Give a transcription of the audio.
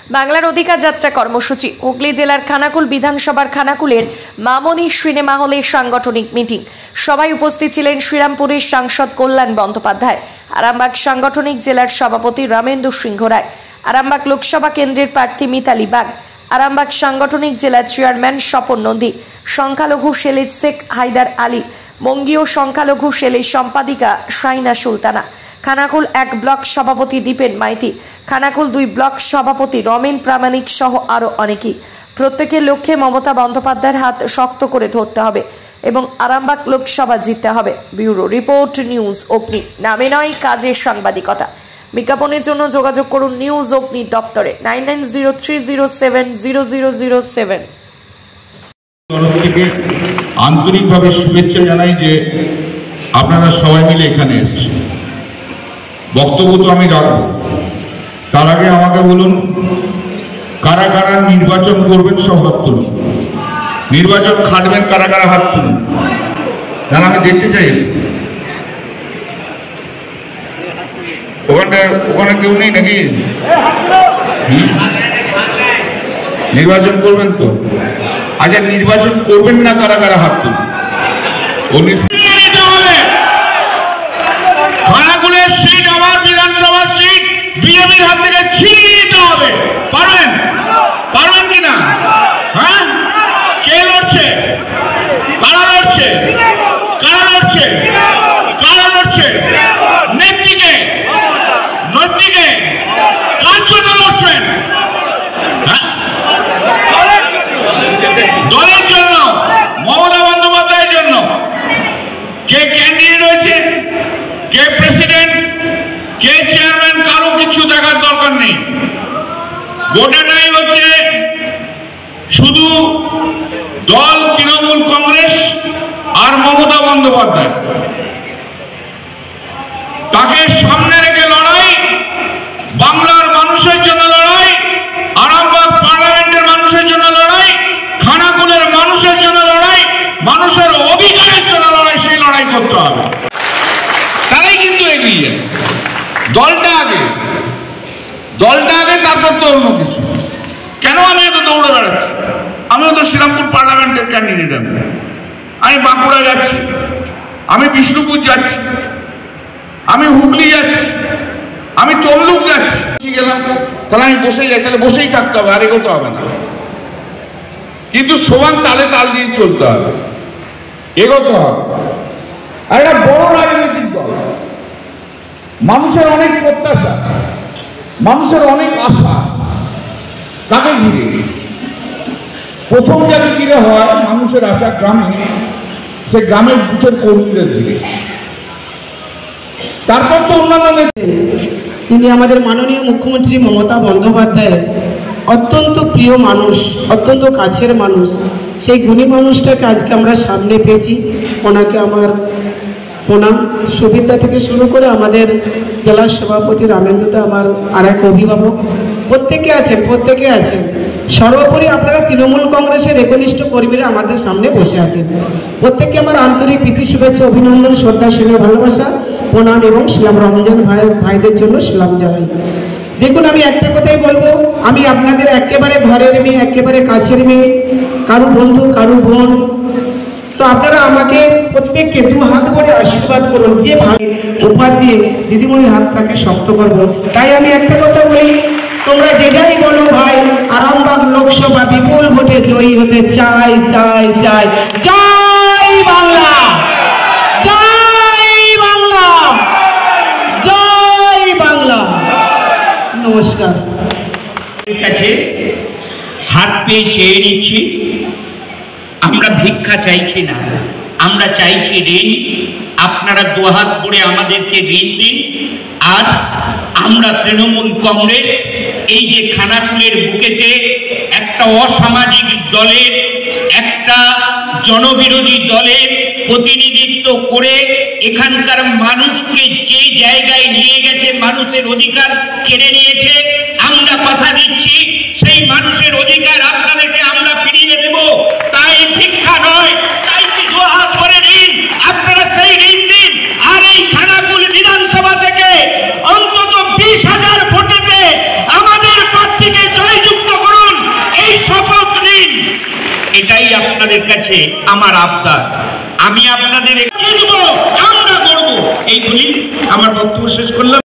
বাংলার অধিকার যাত্রা কর্মসূচি হুগলি জেলার খানাকুল বিধানসভার খানাকুলের মামনি সিনেমা হলে সাংগঠনিক মিটিং। সবাই উপস্থিত ছিলেন শ্রীরামপুরের সাংসদ কল্যাণ বন্দ্যোপাধ্যায়, আরামবাগ সাংগঠনিক জেলার সভাপতি রামেন্দু সিংহ রায়, আরামবাগ লোকসভা কেন্দ্রের প্রার্থী মিতালি বাগ, আরামবাগ সাংগঠনিক জেলার চেয়ারম্যান স্বপন নন্দী, সংখ্যালঘু সেলের শেখ হায়দার আলী, বঙ্গীয় সংখ্যালঘু সেলের সম্পাদিকা শাইনা সুলতানা, খানাকুল 1 ব্লক সভাপতি দীপেন মাইতি, খানাকুল 2 ব্লক সভাপতি রমেন প্রামাণিক সহ আরো অনেকেই। প্রত্যেকের লক্ষ্যে মমতা বন্দ্যোপাধ্যায়ের হাত শক্ত করে ধরতে হবে এবং আরামবাগ লোকসভা জিততে হবে। ব্যুরো রিপোর্ট, নিউজ অগ্নি। নামে নয়, কাজে সাংবাদিকতা। বিজ্ঞাপনের জন্য যোগাযোগ করুন নিউজ অগ্নি দপ্তরে 9903070007। আন্তরিকভাবে শুভেচ্ছা জানাই যে আপনারা সবাই মিলে এখানে এসেছেন। বক্তব্য তো আমি রাখবো, তার আগে আমাকে বলুন কারা কারা নির্বাচন করবেন সব হাত তুলুন। নির্বাচন খাটবেন কারা কারা হাত তুলুন, তাহলে আমি দেখতে চাই। ওখানে কেউ নেই নাকি? নির্বাচন করবেন তো? আচ্ছা, নির্বাচন করবেন না কারা কারা হাত তুলুন। খানাকুলের সিট আমার বিধানসভার সিট বিজেপির হাত থেকে ছিনিয়ে নিতে হবে। পারবেন? পারবেন কিনা? হ্যাঁ, কে লড়ছে? কারা লড়ছে? কারা লড়ছে? কারা লড়ছে? নেত্রীকে নেত্রীকে কার জন্য লড়ছেন? দলের জন্য, মমতা বন্দ্যোপাধ্যায়ের জন্য। কে ক্যান্ডিডেট হয়েছে, কে প্রেসিডেন্ট, কে চেয়ারম্যান, কারো কিছু দেখার দরকার নেই। গোটাটাই হচ্ছে শুধু দল তৃণমূল কংগ্রেস আর মমতা বন্দ্যোপাধ্যায়। তাকে সামনে রেখে লড়াই, বাংলার মানুষের জন্য লড়াই, আরামবাগ পার্লামেন্টের মানুষের জন্য লড়াই, খানাকুলের মানুষের জন্য লড়াই, মানুষের অধিকারের জন্য লড়াই। সেই লড়াই করতে হবে, তারাই কিন্তু এগিয়ে যায়। দলটা আগে, তারপর তো অন্য কিছু। কেন আমি এত দৌড়ে বেড়াচ্ছি? আমিও তো শ্রীরামপুর পার্লামেন্টের ক্যান্ডিডেট। আমি বাঁকুড়া যাচ্ছি, আমি বিষ্ণুপুর যাচ্ছি, আমি হুগলি যাচ্ছি, আমি তমলুক যাচ্ছি। গেলাম তাহলে আমি বসেই যাই, তাহলে বসেই থাকতে হবে, আর এগোতে হবে না। কিন্তু সমান তালে তাল দিয়ে চলতে হবে, এগোতে হবে। আর একটা বড় রাজনৈতিক দল, মানুষের অনেক প্রত্যাশা, মানুষের অনেক আশা, তাকে ঘিরে প্রথম যাকে ঘিরে হয় মানুষের আশা গ্রামে, সে গ্রামের বুথের কর্মীদের দিকে, তারপর তো অন্যান্য। তিনি আমাদের মাননীয় মুখ্যমন্ত্রী মমতা বন্দ্যোপাধ্যায়ের অত্যন্ত প্রিয় মানুষ, অত্যন্ত কাছের মানুষ। সেই গুণী মানুষটাকে আজকে আমরা সামনে পেয়েছি। ওনাকে আমার প্রণাম। সুবিধা থেকে শুরু করে আমাদের জেলার সভাপতি রামেন্দুদা আমার আর এক অভিভাবক, প্রত্যেকে আছেন। সর্বোপরি আপনারা তৃণমূল কংগ্রেসের একনিষ্ঠ কর্মীরা আমাদের সামনে বসে আছেন। প্রত্যেককে আমার আন্তরিক প্রীতি, শুভেচ্ছা, অভিনন্দন, শ্রদ্ধা, স্নেহ, ভালোবাসা, প্রণাম এবং সালাম। রমজান ভাইদের জন্য সালাম জানাই। দেখুন, আমি একটা কথাই বলবো, আমি আপনাদের একেবারে ঘরের মেয়ে, একেবারে কাছের মেয়ে, কারু বন্ধু, কারু বোন। তো আপনারা আমাকে প্রত্যেককে 2 হাত করে আশীর্বাদ করুন, যে ভাবে উপহার দিয়ে দিদিমণির হাতটাকে শক্ত করবো। তাই আমি একটা কথা বলি, তোমরা যে যাই বলো ভাই, আরামবাগ লোকসভা বিপুল ভোটে জয়ী হতে চাই। জয় বাংলা, জয় বাংলা, জয় বাংলা। নমস্কার। কাছে হাত পেয়ে চেয়ে নিচ্ছি। আমরা ভিক্ষা চাইছি না, আমরা চাইছি ঋণ। আপনারা 2 হাত করে আমাদেরকে ঋণ দিন। আর আমরা তৃণমূল কংগ্রেস এই যে খানাকুলের বুকেতে একটা অসামাজিক দলের, একটা জনবিরোধী দলের প্রতিনিধিত্ব করে এখানকার মানুষকে যে জায়গায় নিয়ে গেছে, মানুষের অধিকার কেড়ে নিয়েছে, আমরা কথা দিচ্ছি সেই মানুষের অধিকার আপনাদেরকে আমরা ফিরিয়ে দেব। তাই ভিক্ষা নয়, তাই 2 হাত করে ঋণ। আপনারা সেই ঋণ দিন। আর এই খানাকুল বিধানসভা থেকে অন্তত 20,000 ভোটেতে আমাদের প্রার্থীকে জয় কাছে আমার আবদার, আমি আপনাদের আমরা করবো এই বলি আমার বক্তব্য শেষ করলাম।